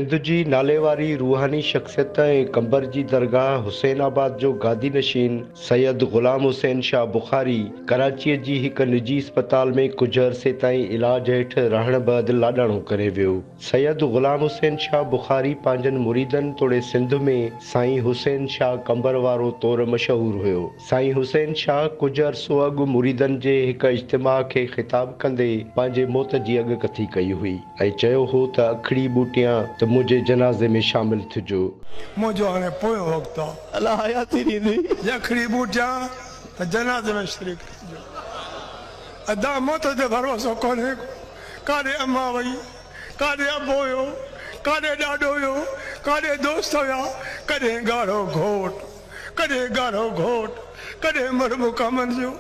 सिंध जी नाले वारी रूहानी शख्सियत कंबर जी दरगाह हुसैनाबाद जो गादी नशीन सैयद ग़ुलाम हुसैन शाह बुखारी कराची जी एक निजी अस्पताल में कुछ अरसे ताईं इलाज हेठ रहण बैदि लाडाणो करे वियो। सैयद ग़ुलाम हुसैन शाह बुखारी पंहिंजनि मुरीदनि तोड़े सिंध में साईं हुसैन शाह कंबर वारो तौर मशहूर हुयो। साईं हुसैन शाह कुछ अरसो अॻु मुरीदनि जे हिक इज्तिमा खे ख़िताब कंदे पंहिंजे मौत जी अॻकथी कई हुई ऐं चयो हो त अखड़ी बूटियां त मुझे जनाज़े में शामिल थिजो। मुझो हाणे पोयों वक़्तु आहे, अल्लाह हयाती ॾींदी। यखड़ी बूटियां त जनाज़े में शरीक थिजो। अदा मौत ते भरोसो कोन्हे, काॾे अम्मा वई, काॾे अबो हुयो, काॾे ॾाॾो हुयो, काॾे दोस्त हुया, कॾहिं ॻाढ़ो घोट, कॾहिं ॻाढ़ो घोट, कॾहिं मरमुका मंझो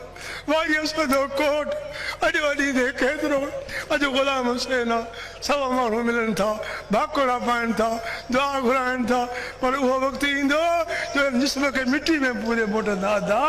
वाईअ सदो कोट। अॼु वॾी दे केतिरो, अॼु ग़ुलाम हुसैन आहे, सवा माण्हू मिलनि था, भाकुड़ा पाइनि था, दुआ घुराइनि था, पर उहो वक़्तु ईंदो जो जिस्म खे मिटी में पूरे मोटंदा। अदा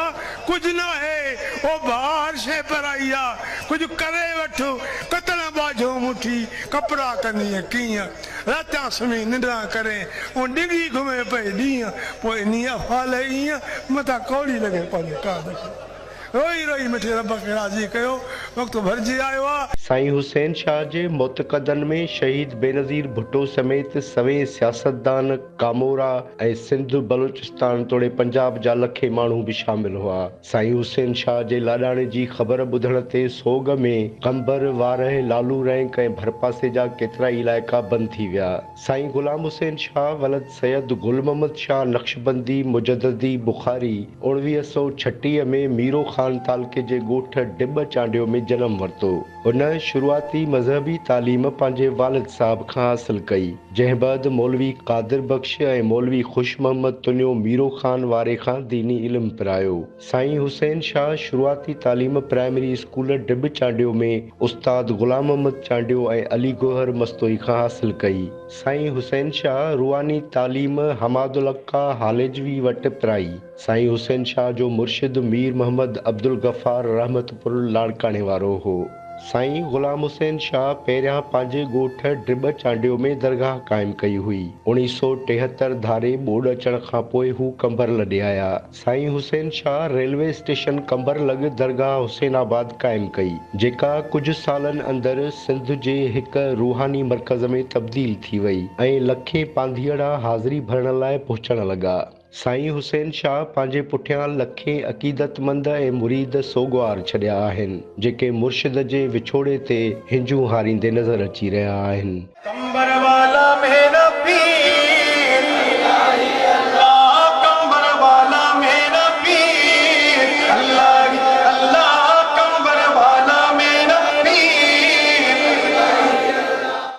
कुझु न आहे, ओ बाहर शइ पर आई आहे, कुझु करे वठो, कतल बाझो मुठी कपिड़ा कंदीअ कीअं, रातियां सुम्ही निंड्रा करे ऐं डिंगी घुमे पई ॾींहं, पोइ इन्हीअ फाल ईअं मथां कौड़ी लॻे पंहिंजे काद खे। रोई रोई मिठी रब खे राज़ी कयो, वक़्तु भरिजी आयो आहे। साईं हुसैन शाह जे मुतक़दनि में शहीद बेनज़ीर भुट्टो समेत सवें सियासतदान कामोरा ऐं सिंध बलूचिस्तान तोड़े पंजाब जा लखे माण्हू भी शामिल हुआ। साईं हुसैन शाह जे लाॾाणे जी ख़बर ॿुधण ते सोग में कंबर, वारह, लालू रैंक ऐं भरपासे जा केतिरा ई इलाइक़ा बंदि थी विया। साईं ग़ुलाम हुसैन शाह वलद सैयद गुल मोहम्मद शाह नक्शबंदी मुजद्ददी बुखारी 1936 में मीरो खान तालके जे ॻोठ डिब चांडियो में जनम वरितो। हुन शुरूआती मज़हबी तालीम पंहिंजे वालिद साहब खां हासिल कई, जंहिं बैदि मौलवी कादिर बख्श ऐं मौलवी खुश मोहम्मद तुनियो मीरो खान वारे खां दीनी इल्म पिरायो। साईं हुसैन शाह शुरूआती तालीम प्राइमरी स्कूल डिब चांडियो में उस्ताद ग़ुलाम मोहम्मद चांडियो ऐं अली गोहर मस्तोई खां हासिल कई। साईं हुसैन शाह रूहानी तालीम हमादुल अक्का हालेजवी वटि पिराई। साईं हुसैन शाह जो मुर्शिद मीर मोहम्मद अब्दुल गफ़ार रहमतपुर लाड़काणे वारो हो। साईं ग़ुलाम हुसैन शाह पहिरियां पंहिंजे ॻोठ डिब चांडियो में दरगाह क़ाइमु कई हुई। 1973 धारे ॿोॾि अचण खां पोइ हू कंबर लॾे आया। साईं हुसैन शाह रेलवे स्टेशन कंबर लॻ दरगाह हुसैनाबाद क़ाइमु कई, जेका कुझु सालनि अंदरि सिंध जे हिक रूहानी मर्कज़ में तब्दील थी वई ऐं लखे पांधीअड़ा हाज़िरी भरण लाइ पहुचण लॻा। साईं हुसैन शाह पंहिंजे पुठियां लखे अक़ीदतमंद ऐं मुरीद सोगवार छॾिया आहिनि, जेके मुर्शिद जे विछोड़े ते हिंजूं हारींदे नज़र अची रहिया आहिनि।